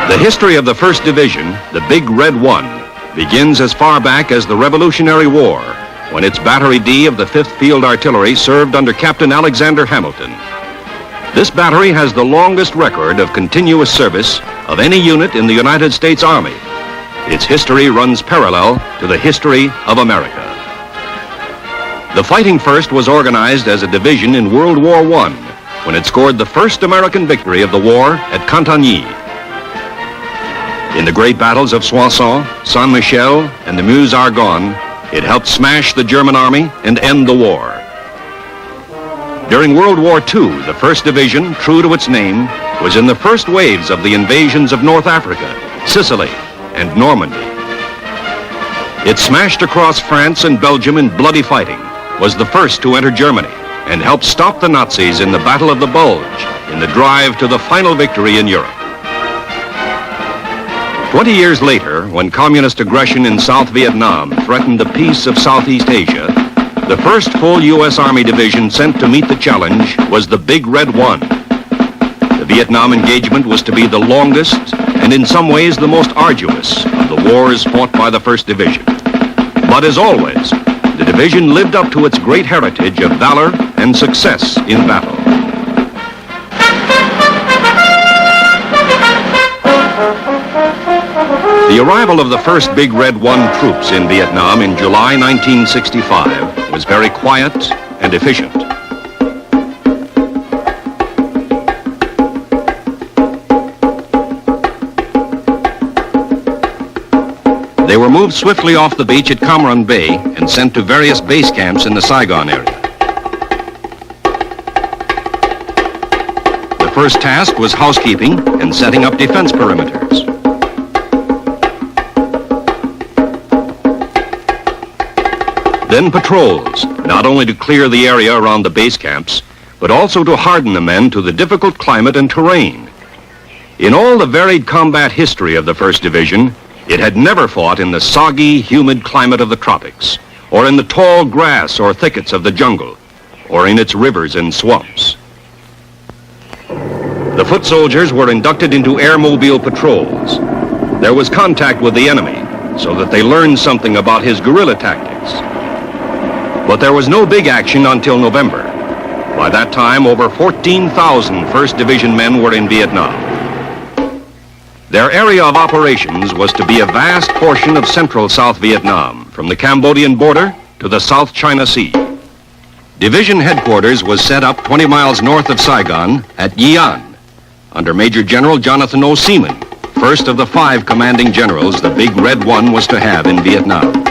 The history of the 1st Division, the Big Red One, begins as far back as the Revolutionary War, when its Battery D of the 5th Field Artillery served under Captain Alexander Hamilton. This battery has the longest record of continuous service of any unit in the United States Army. Its history runs parallel to the history of America. The Fighting First was organized as a division in World War I, when it scored the first American victory of the war at Cantigny. In the great battles of Soissons, Saint-Michel, and the Meuse-Argonne, it helped smash the German army and end the war. During World War II, the 1st Division, true to its name, was in the first waves of the invasions of North Africa, Sicily, and Normandy. It smashed across France and Belgium in bloody fighting, was the first to enter Germany, and helped stop the Nazis in the Battle of the Bulge, in the drive to the final victory in Europe. 20 years later, when communist aggression in South Vietnam threatened the peace of Southeast Asia, the first full U.S. Army division sent to meet the challenge was the Big Red One. The Vietnam engagement was to be the longest and in some ways the most arduous of the wars fought by the 1st Division. But as always, the division lived up to its great heritage of valor and success in battle. The arrival of the first Big Red One troops in Vietnam in July 1965 was very quiet and efficient. They were moved swiftly off the beach at Cam Ranh Bay and sent to various base camps in the Saigon area. The first task was housekeeping and setting up defense perimeters. Then patrols, not only to clear the area around the base camps, but also to harden the men to the difficult climate and terrain. In all the varied combat history of the 1st Division, it had never fought in the soggy, humid climate of the tropics, or in the tall grass or thickets of the jungle, or in its rivers and swamps. The foot soldiers were inducted into airmobile patrols. There was contact with the enemy, so that they learned something about his guerrilla tactics. But there was no big action until November. By that time, over 14,000 1st Division men were in Vietnam. Their area of operations was to be a vast portion of central South Vietnam, from the Cambodian border to the South China Sea. Division headquarters was set up 20 miles north of Saigon at Yian, under Major General Jonathan O. Seaman, first of the 5 commanding generals the Big Red One was to have in Vietnam.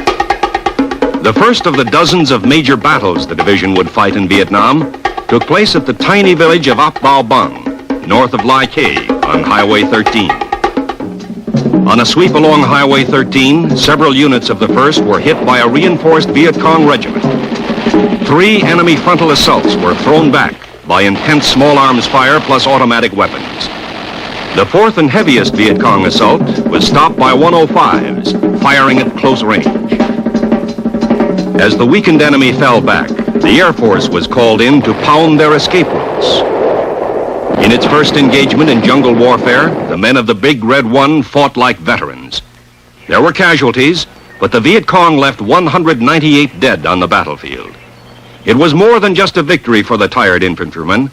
The first of the dozens of major battles the division would fight in Vietnam took place at the tiny village of Ap Bao Bang, north of Lai Khe on Highway 13. On a sweep along Highway 13, several units of the 1st were hit by a reinforced Viet Cong regiment. 3 enemy frontal assaults were thrown back by intense small arms fire plus automatic weapons. The 4th and heaviest Viet Cong assault was stopped by 105s, firing at close range. As the weakened enemy fell back, the Air Force was called in to pound their escape routes. In its first engagement in jungle warfare, the men of the Big Red One fought like veterans. There were casualties, but the Viet Cong left 198 dead on the battlefield. It was more than just a victory for the tired infantrymen.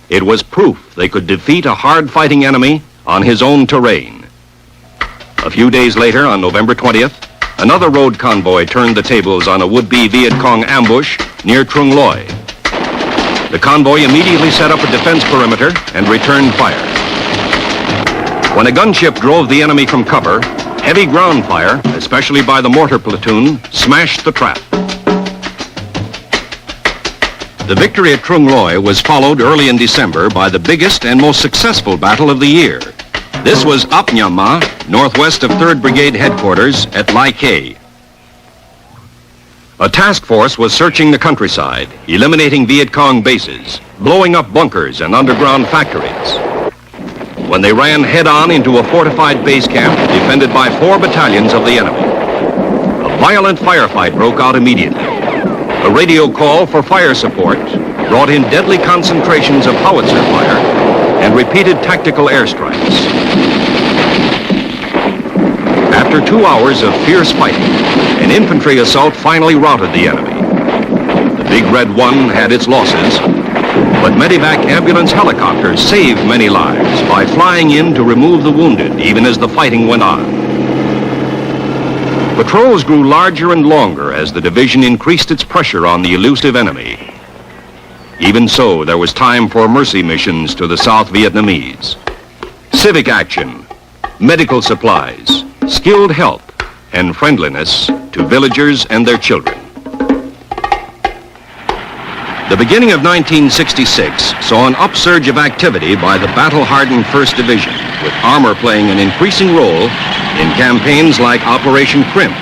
It was proof they could defeat a hard-fighting enemy on his own terrain. A few days later, on November 20th, another road convoy turned the tables on a would-be Viet Cong ambush near Trung Loy. The convoy immediately set up a defense perimeter and returned fire. When a gunship drove the enemy from cover, heavy ground fire, especially by the mortar platoon, smashed the trap. The victory at Trung Loy was followed early in December by the biggest and most successful battle of the year. This was Ap Nha Ma, northwest of 3rd Brigade headquarters at Lai Khe. A task force was searching the countryside, eliminating Viet Cong bases, blowing up bunkers and underground factories. When they ran head-on into a fortified base camp defended by 4 battalions of the enemy. A violent firefight broke out immediately. A radio call for fire support brought in deadly concentrations of howitzer fire and repeated tactical airstrikes. After 2 hours of fierce fighting, an infantry assault finally routed the enemy. The Big Red One had its losses, but medevac ambulance helicopters saved many lives by flying in to remove the wounded even as the fighting went on. Patrols grew larger and longer as the division increased its pressure on the elusive enemy. Even so, there was time for mercy missions to the South Vietnamese. Civic action, medical supplies, skilled help, and friendliness to villagers and their children. The beginning of 1966 saw an upsurge of activity by the battle-hardened 1st Division, with armor playing an increasing role in campaigns like Operation Crimp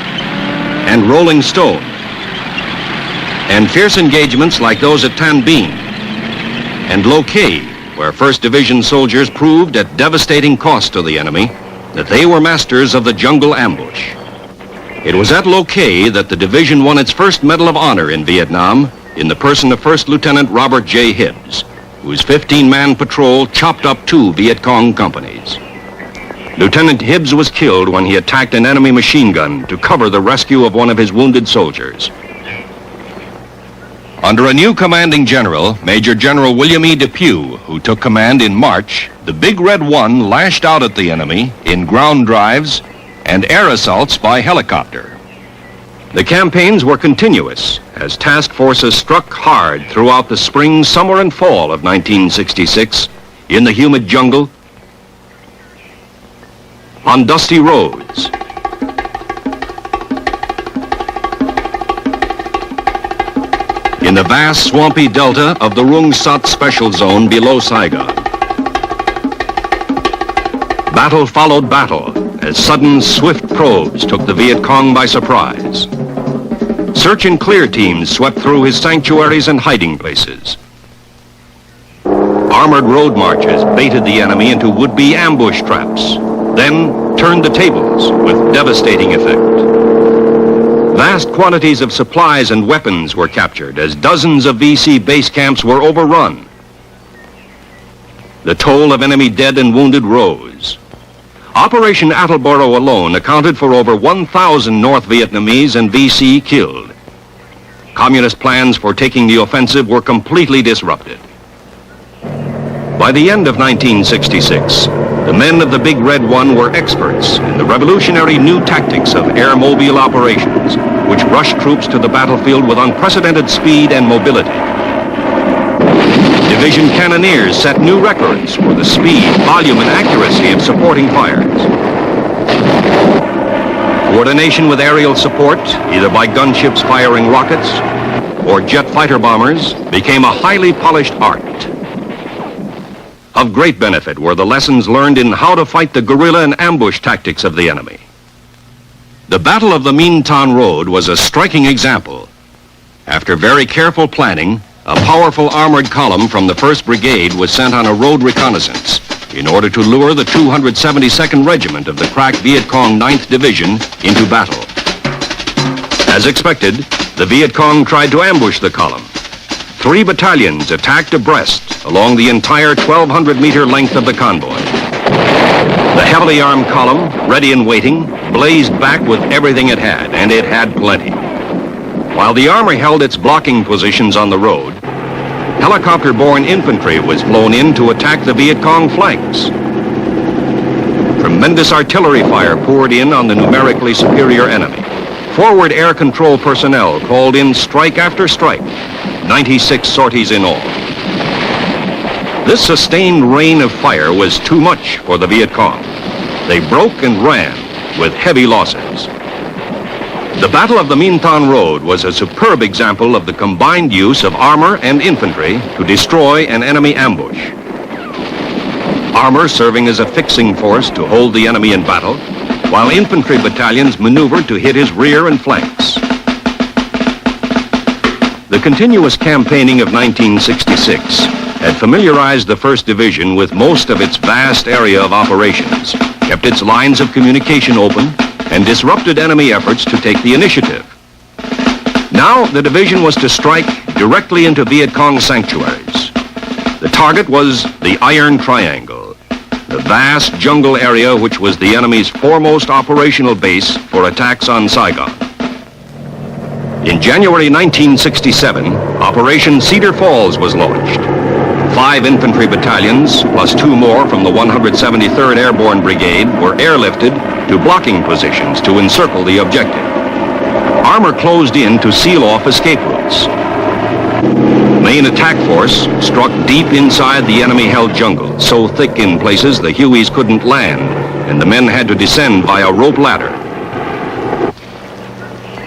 and Rolling Stone, and fierce engagements like those at Tan Binh and Lo Cai, where 1st Division soldiers proved at devastating cost to the enemy that they were masters of the jungle ambush. It was at Lo Cai that the division won its first Medal of Honor in Vietnam in the person of 1st Lieutenant Robert J. Hibbs, whose 15-man patrol chopped up 2 Viet Cong companies. Lieutenant Hibbs was killed when he attacked an enemy machine gun to cover the rescue of one of his wounded soldiers. Under a new commanding general, Major General William E. Depew, who took command in March, the Big Red One lashed out at the enemy in ground drives and air assaults by helicopter. The campaigns were continuous as task forces struck hard throughout the spring, summer, and fall of 1966 in the humid jungle, on dusty roads, in the vast swampy delta of the Rung Sat Special Zone below Saigon. Battle followed battle as sudden, swift probes took the Viet Cong by surprise. Search and clear teams swept through his sanctuaries and hiding places. Armored road marches baited the enemy into would-be ambush traps, then turned the tables with devastating effect. Vast quantities of supplies and weapons were captured as dozens of VC base camps were overrun. The toll of enemy dead and wounded rose. Operation Attleboro alone accounted for over 1,000 North Vietnamese and VC killed. Communist plans for taking the offensive were completely disrupted. By the end of 1966, the men of the Big Red One were experts in the revolutionary new tactics of air-mobile operations, which rushed troops to the battlefield with unprecedented speed and mobility. Division cannoneers set new records for the speed, volume, and accuracy of supporting fires. Coordination with aerial support, either by gunships firing rockets or jet fighter bombers, became a highly polished art. Of great benefit were the lessons learned in how to fight the guerrilla and ambush tactics of the enemy. The Battle of the Minh Thanh Road was a striking example. After very careful planning, a powerful armored column from the 1st Brigade was sent on a road reconnaissance in order to lure the 272nd Regiment of the crack Viet Cong 9th Division into battle. As expected, the Viet Cong tried to ambush the column. 3 battalions attacked abreast along the entire 1,200-meter length of the convoy. The heavily armed column, ready and waiting, blazed back with everything it had, and it had plenty. While the army held its blocking positions on the road, helicopter-borne infantry was flown in to attack the Viet Cong flanks. Tremendous artillery fire poured in on the numerically superior enemy. Forward air control personnel called in strike after strike, 96 sorties in all. This sustained rain of fire was too much for the Viet Cong. They broke and ran with heavy losses. The Battle of the Minh Thanh Road was a superb example of the combined use of armor and infantry to destroy an enemy ambush. Armor serving as a fixing force to hold the enemy in battle, while infantry battalions maneuvered to hit his rear and flanks. The continuous campaigning of 1966 had familiarized the 1st Division with most of its vast area of operations, kept its lines of communication open, and disrupted enemy efforts to take the initiative. Now the division was to strike directly into Viet Cong sanctuaries. The target was the Iron Triangle, the vast jungle area which was the enemy's foremost operational base for attacks on Saigon. In January 1967, Operation Cedar Falls was launched. 5 infantry battalions, plus 2 more from the 173rd Airborne Brigade, were airlifted to blocking positions to encircle the objective. Armor closed in to seal off escape routes. The main attack force struck deep inside the enemy-held jungle, so thick in places the Hueys couldn't land, and the men had to descend via rope ladder.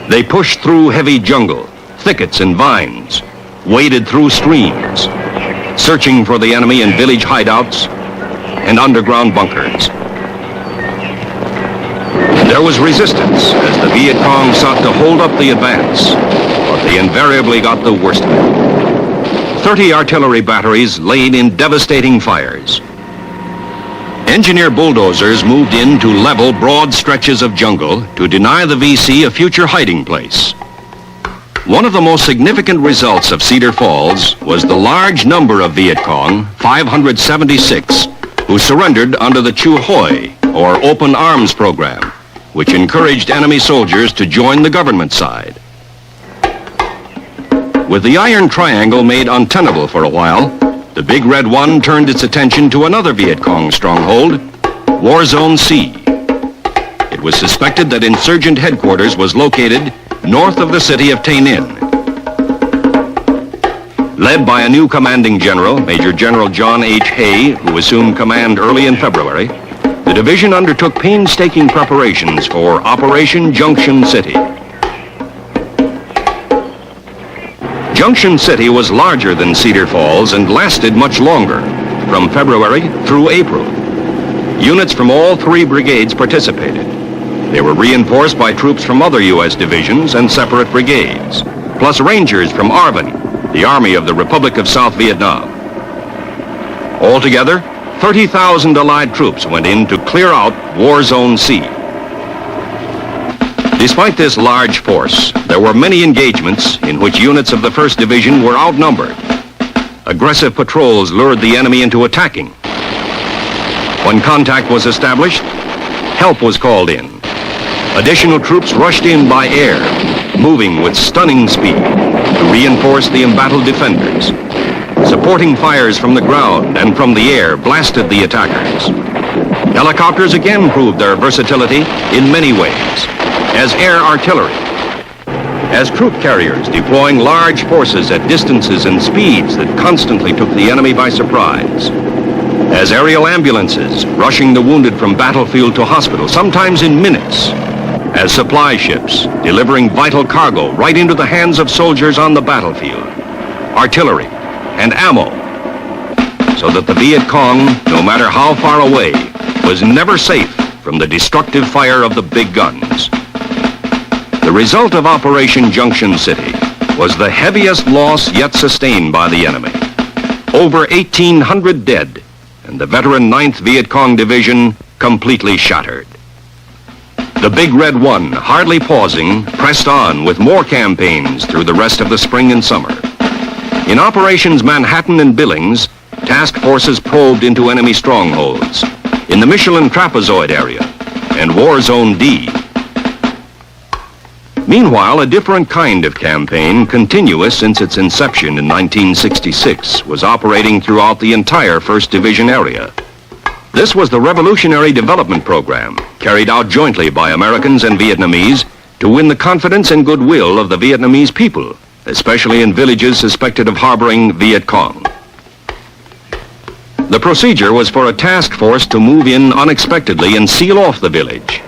They pushed through heavy jungle, thickets and vines, waded through streams, searching for the enemy in village hideouts and underground bunkers. There was resistance as the Viet Cong sought to hold up the advance, but they invariably got the worst of it. 30 artillery batteries laid in devastating fires. Engineer bulldozers moved in to level broad stretches of jungle to deny the VC a future hiding place. One of the most significant results of Cedar Falls was the large number of Viet Cong, 576, who surrendered under the Chu Hoi, or Open Arms Program, which encouraged enemy soldiers to join the government side. With the Iron Triangle made untenable for a while, the Big Red One turned its attention to another Viet Cong stronghold, War Zone C. It was suspected that insurgent headquarters was located north of the city of Tay Ninh. Led by a new commanding general, Major General John H. Hay, who assumed command early in February, the division undertook painstaking preparations for Operation Junction City. Junction City was larger than Cedar Falls and lasted much longer, from February through April. Units from all 3 brigades participated. They were reinforced by troops from other U.S. divisions and separate brigades, plus Rangers from ARVN, the Army of the Republic of South Vietnam. Altogether, 30,000 Allied troops went in to clear out War Zone C. Despite this large force, there were many engagements in which units of the 1st Division were outnumbered. Aggressive patrols lured the enemy into attacking. When contact was established, help was called in. Additional troops rushed in by air, moving with stunning speed to reinforce the embattled defenders. Supporting fires from the ground and from the air blasted the attackers. Helicopters again proved their versatility in many ways, as air artillery, as troop carriers deploying large forces at distances and speeds that constantly took the enemy by surprise, as aerial ambulances rushing the wounded from battlefield to hospital, sometimes in minutes, as supply ships delivering vital cargo right into the hands of soldiers on the battlefield, artillery and ammo, so that the Viet Cong, no matter how far away, was never safe from the destructive fire of the big guns. The result of Operation Junction City was the heaviest loss yet sustained by the enemy. Over 1,800 dead, and the veteran 9th Viet Cong Division completely shattered. The Big Red One, hardly pausing, pressed on with more campaigns through the rest of the spring and summer. In Operations Manhattan and Billings, task forces probed into enemy strongholds in the Michelin Trapezoid area and War Zone D. Meanwhile, a different kind of campaign, continuous since its inception in 1966, was operating throughout the entire 1st Division area. This was the Revolutionary Development Program, carried out jointly by Americans and Vietnamese to win the confidence and goodwill of the Vietnamese people, especially in villages suspected of harboring Viet Cong. The procedure was for a task force to move in unexpectedly and seal off the village.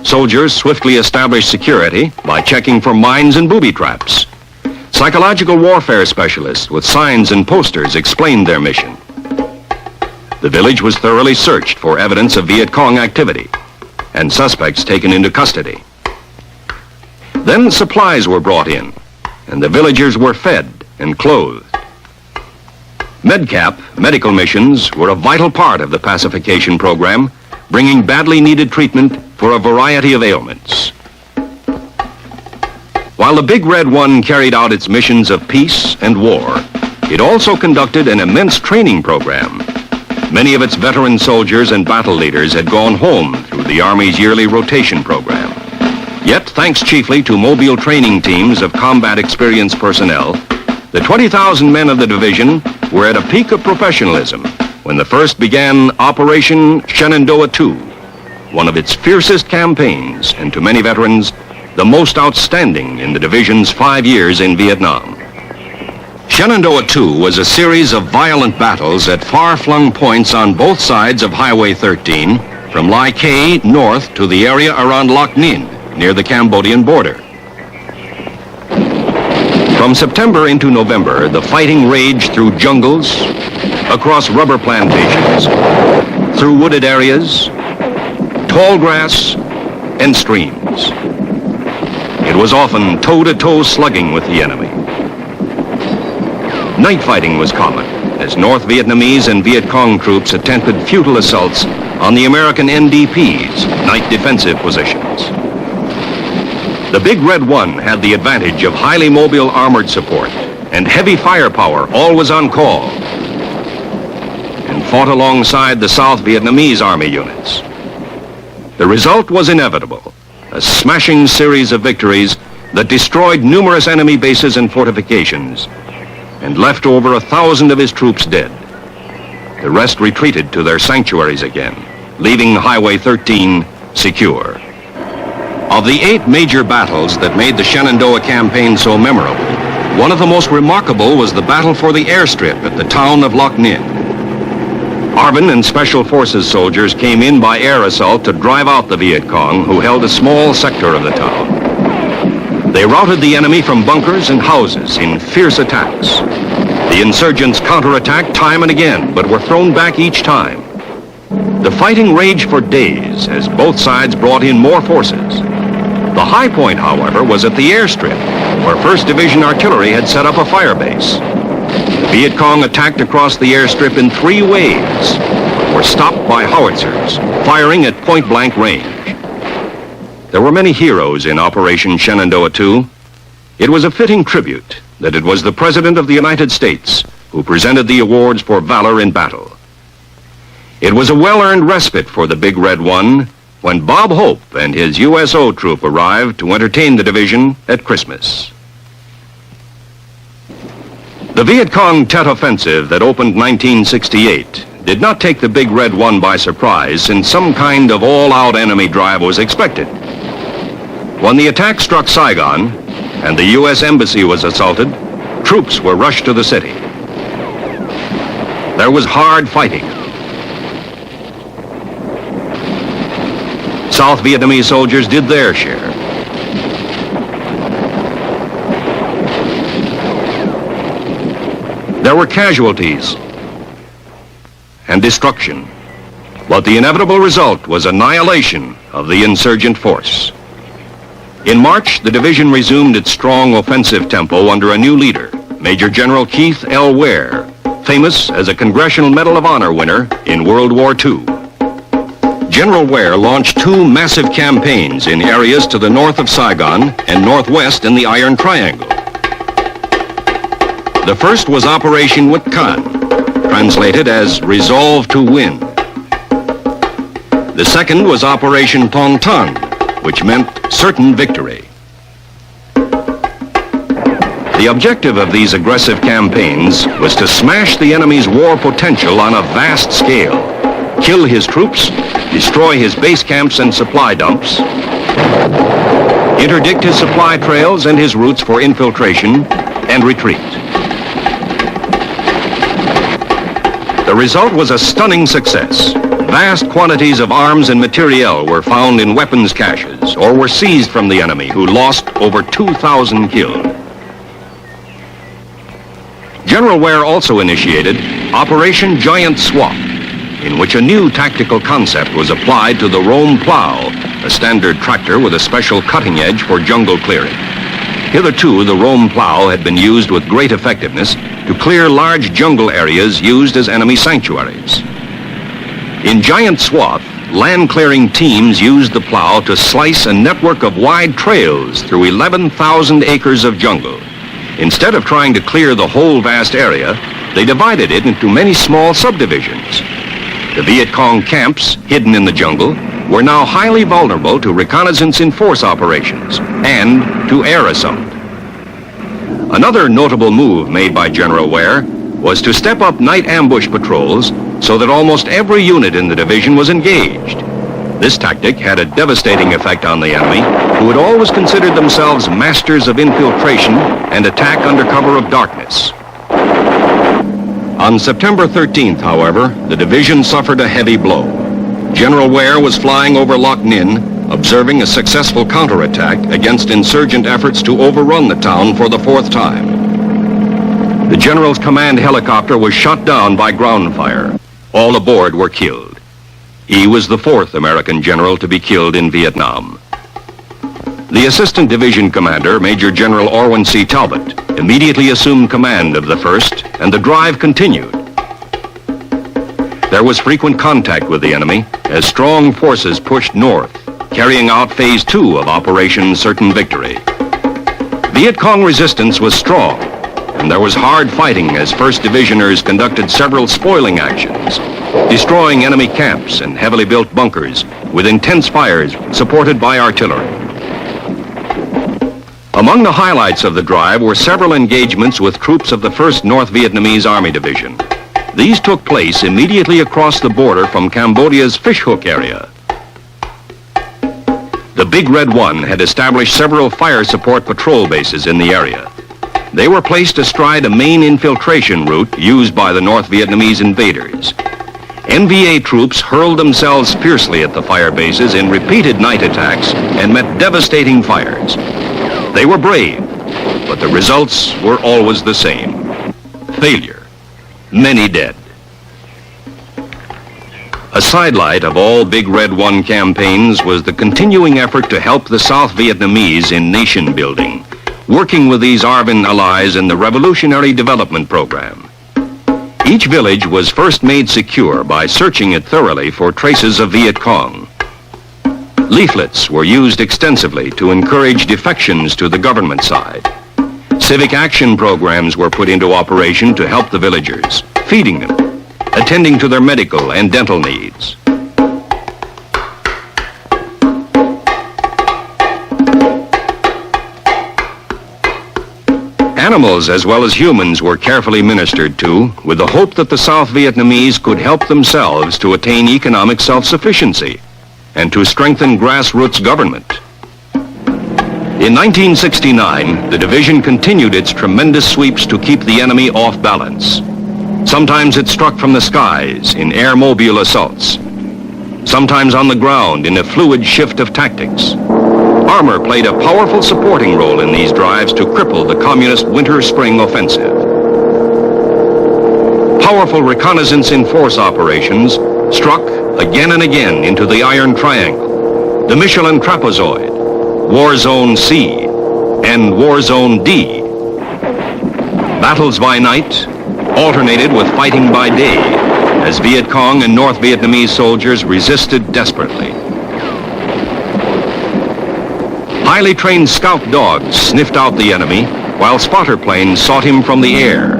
Soldiers swiftly established security by checking for mines and booby traps. Psychological warfare specialists with signs and posters explained their mission. The village was thoroughly searched for evidence of Viet Cong activity and suspects taken into custody. Then supplies were brought in and the villagers were fed and clothed. MedCap, medical missions, were a vital part of the pacification program, bringing badly needed treatment for a variety of ailments. While the Big Red One carried out its missions of peace and war, it also conducted an immense training program. Many of its veteran soldiers and battle leaders had gone home through the Army's yearly rotation program. Yet, thanks chiefly to mobile training teams of combat experienced personnel, the 20,000 men of the division were at a peak of professionalism when the first began Operation Shenandoah II, one of its fiercest campaigns, and to many veterans, the most outstanding in the division's 5 years in Vietnam. Shenandoah II was a series of violent battles at far-flung points on both sides of Highway 13, from Lai Khe north to the area around Loc Ninh, near the Cambodian border. From September into November, the fighting raged through jungles, across rubber plantations, through wooded areas, tall grass, and streams. It was often toe-to-toe slugging with the enemy. Night fighting was common, as North Vietnamese and Viet Cong troops attempted futile assaults on the American NDP's night defensive positions. The Big Red One had the advantage of highly mobile armored support and heavy firepower always on call, and fought alongside the South Vietnamese Army units. The result was inevitable, a smashing series of victories that destroyed numerous enemy bases and fortifications and left over 1,000 of his troops dead. The rest retreated to their sanctuaries again, leaving Highway 13 secure. Of the 8 major battles that made the Shenandoah campaign so memorable, one of the most remarkable was the battle for the airstrip at the town of Loc Ninh. ARVN and Special Forces soldiers came in by air assault to drive out the Viet Cong, who held a small sector of the town. They routed the enemy from bunkers and houses in fierce attacks. The insurgents counterattacked time and again, but were thrown back each time. The fighting raged for days as both sides brought in more forces. The high point, however, was at the airstrip, where 1st Division Artillery had set up a fire base. The Viet Cong attacked across the airstrip in 3 waves, but were stopped by howitzers, firing at point-blank range. There were many heroes in Operation Shenandoah II. It was a fitting tribute that it was the President of the United States who presented the awards for valor in battle. It was a well-earned respite for the Big Red One when Bob Hope and his USO troop arrived to entertain the division at Christmas. The Viet Cong Tet Offensive that opened 1968 did not take the Big Red One by surprise, since some kind of all-out enemy drive was expected. When the attack struck Saigon and the U.S. Embassy was assaulted, troops were rushed to the city. There was hard fighting. South Vietnamese soldiers did their share. There were casualties and destruction, but the inevitable result was annihilation of the insurgent force. In March, the division resumed its strong offensive tempo under a new leader, Major General Keith L. Ware, famous as a Congressional Medal of Honor winner in World War II. General Ware launched 2 massive campaigns in areas to the north of Saigon and northwest in the Iron Triangle. The first was Operation Wit Can, translated as Resolve to Win. The second was Operation Tong Tong, which meant certain victory. The objective of these aggressive campaigns was to smash the enemy's war potential on a vast scale, kill his troops, destroy his base camps and supply dumps, interdict his supply trails and his routes for infiltration, and retreat. The result was a stunning success. Vast quantities of arms and materiel were found in weapons caches or were seized from the enemy, who lost over 2,000 killed. General Ware also initiated Operation Giant Swamp, in which a new tactical concept was applied to the Rome plow, a standard tractor with a special cutting edge for jungle clearing. Hitherto, the Rome plow had been used with great effectiveness to clear large jungle areas used as enemy sanctuaries. In Giant Swath, land-clearing teams used the plow to slice a network of wide trails through 11,000 acres of jungle. Instead of trying to clear the whole vast area, they divided it into many small subdivisions. The Viet Cong camps, hidden in the jungle, were now highly vulnerable to reconnaissance in force operations and to air assault. Another notable move made by General Ware was to step up night ambush patrols so that almost every unit in the division was engaged. This tactic had a devastating effect on the enemy, who had always considered themselves masters of infiltration and attack under cover of darkness. On September 13th, however, the division suffered a heavy blow. General Ware was flying over Loc Ninh, observing a successful counterattack against insurgent efforts to overrun the town for the fourth time. The general's command helicopter was shot down by ground fire. All aboard were killed. He was the fourth American general to be killed in Vietnam. The assistant division commander, Major General Orwin C. Talbot, immediately assumed command of the 1st, and the drive continued. There was frequent contact with the enemy as strong forces pushed north, carrying out Phase 2 of Operation Certain Victory. Viet Cong resistance was strong, and there was hard fighting as 1st Divisioners conducted several spoiling actions, destroying enemy camps and heavily built bunkers with intense fires supported by artillery. Among the highlights of the drive were several engagements with troops of the 1st North Vietnamese Army Division. These took place immediately across the border from Cambodia's Fishhook area. The Big Red One had established several fire support patrol bases in the area. They were placed astride a main infiltration route used by the North Vietnamese invaders. NVA troops hurled themselves fiercely at the fire bases in repeated night attacks and met devastating fires. They were brave, but the results were always the same. Failure. Many dead. A sidelight of all Big Red One campaigns was the continuing effort to help the South Vietnamese in nation building, working with these ARVN allies in the Revolutionary Development Program. Each village was first made secure by searching it thoroughly for traces of Viet Cong. Leaflets were used extensively to encourage defections to the government side. Civic action programs were put into operation to help the villagers, feeding them, attending to their medical and dental needs. Animals as well as humans were carefully ministered to with the hope that the South Vietnamese could help themselves to attain economic self-sufficiency and to strengthen grassroots government. In 1969, the division continued its tremendous sweeps to keep the enemy off balance. Sometimes it struck from the skies in air-mobile assaults. Sometimes on the ground in a fluid shift of tactics. Armor played a powerful supporting role in these drives to cripple the communist winter-spring offensive. Powerful reconnaissance in force operations struck again and again into the Iron Triangle, the Michelin Trapezoid, War Zone C, and War Zone D. Battles by night alternated with fighting by day as Viet Cong and North Vietnamese soldiers resisted desperately. Highly trained scout dogs sniffed out the enemy while spotter planes sought him from the air.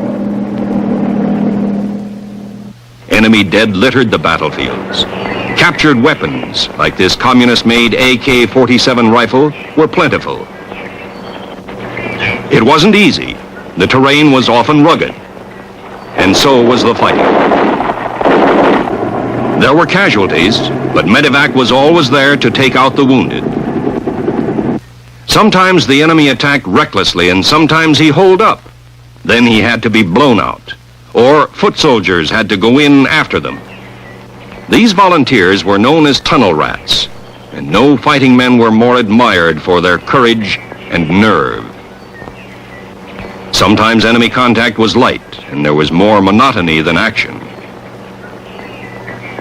Enemy dead littered the battlefields. Captured weapons, like this communist-made AK-47 rifle, were plentiful. It wasn't easy. The terrain was often rugged, and so was the fighting. There were casualties, but medevac was always there to take out the wounded. Sometimes the enemy attacked recklessly, and sometimes he holed up. Then he had to be blown out, or foot soldiers had to go in after them. These volunteers were known as tunnel rats, and no fighting men were more admired for their courage and nerve. Sometimes enemy contact was light, and there was more monotony than action.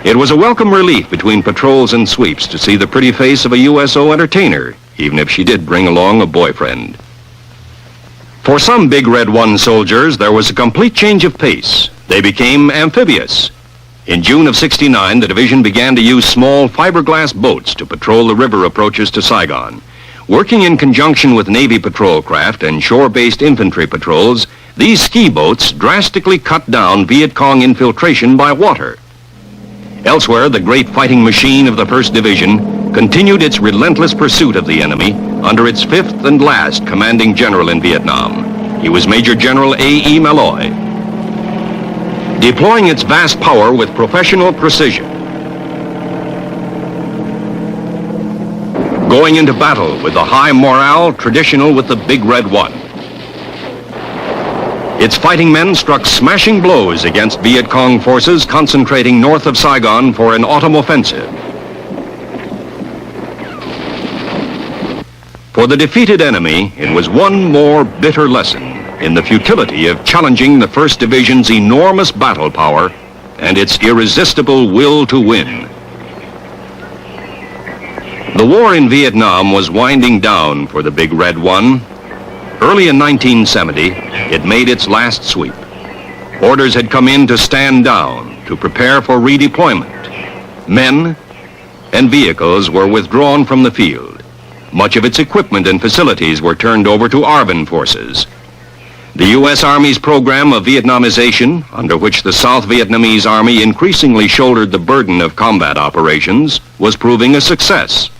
It was a welcome relief between patrols and sweeps to see the pretty face of a USO entertainer, even if she did bring along a boyfriend. For some Big Red One soldiers, there was a complete change of pace. They became amphibious. In June of '69, the division began to use small fiberglass boats to patrol the river approaches to Saigon. Working in conjunction with Navy patrol craft and shore-based infantry patrols, these ski boats drastically cut down Viet Cong infiltration by water. Elsewhere, the great fighting machine of the 1st Division continued its relentless pursuit of the enemy under its 5th and last commanding general in Vietnam. He was Major General A.E. Malloy. Deploying its vast power with professional precision. Going into battle with the high morale traditional with the Big Red One. Its fighting men struck smashing blows against Viet Cong forces concentrating north of Saigon for an autumn offensive. For the defeated enemy, it was one more bitter lesson in the futility of challenging the 1st Division's enormous battle power and its irresistible will to win. The war in Vietnam was winding down for the Big Red One. Early in 1970, it made its last sweep. Orders had come in to stand down, to prepare for redeployment. Men and vehicles were withdrawn from the field. Much of its equipment and facilities were turned over to ARVN forces. The U.S. Army's program of Vietnamization, under which the South Vietnamese Army increasingly shouldered the burden of combat operations, was proving a success.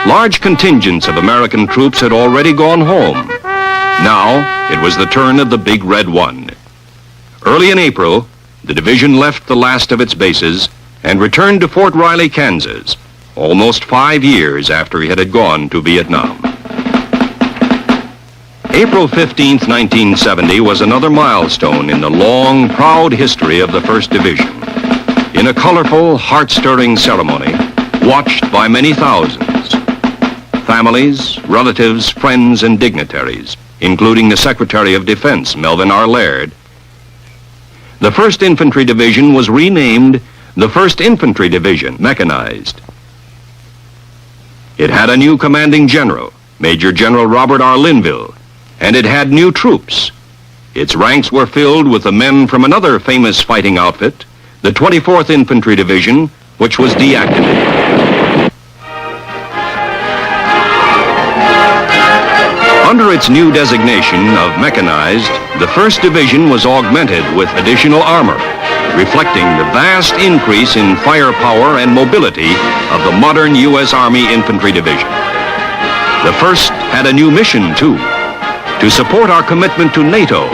Large contingents of American troops had already gone home. Now, it was the turn of the Big Red One. Early in April, the division left the last of its bases and returned to Fort Riley, Kansas, almost 5 years after it had gone to Vietnam. April 15th, 1970 was another milestone in the long, proud history of the 1st Division. In a colorful, heart-stirring ceremony, watched by many thousands, families, relatives, friends, and dignitaries, including the Secretary of Defense, Melvin R. Laird, the 1st Infantry Division was renamed the 1st Infantry Division, mechanized. It had a new commanding general, Major General Robert R. Linville, and it had new troops. Its ranks were filled with the men from another famous fighting outfit, the 24th Infantry Division, which was deactivated. Under its new designation of mechanized, the 1st Division was augmented with additional armor, reflecting the vast increase in firepower and mobility of the modern U.S. Army Infantry Division. The 1st had a new mission, too, to support our commitment to NATO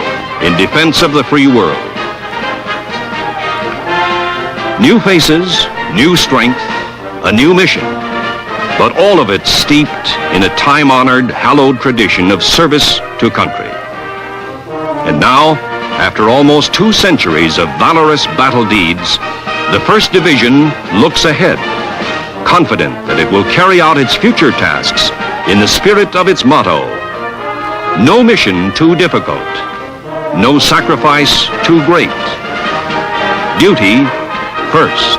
in defense of the free world. New faces, new strength, a new mission, but all of it steeped in a time-honored, hallowed tradition of service to country. And now, after almost 2 centuries of valorous battle deeds, the 1st Division looks ahead, confident that it will carry out its future tasks in the spirit of its motto: no mission too difficult, no sacrifice too great. Duty first.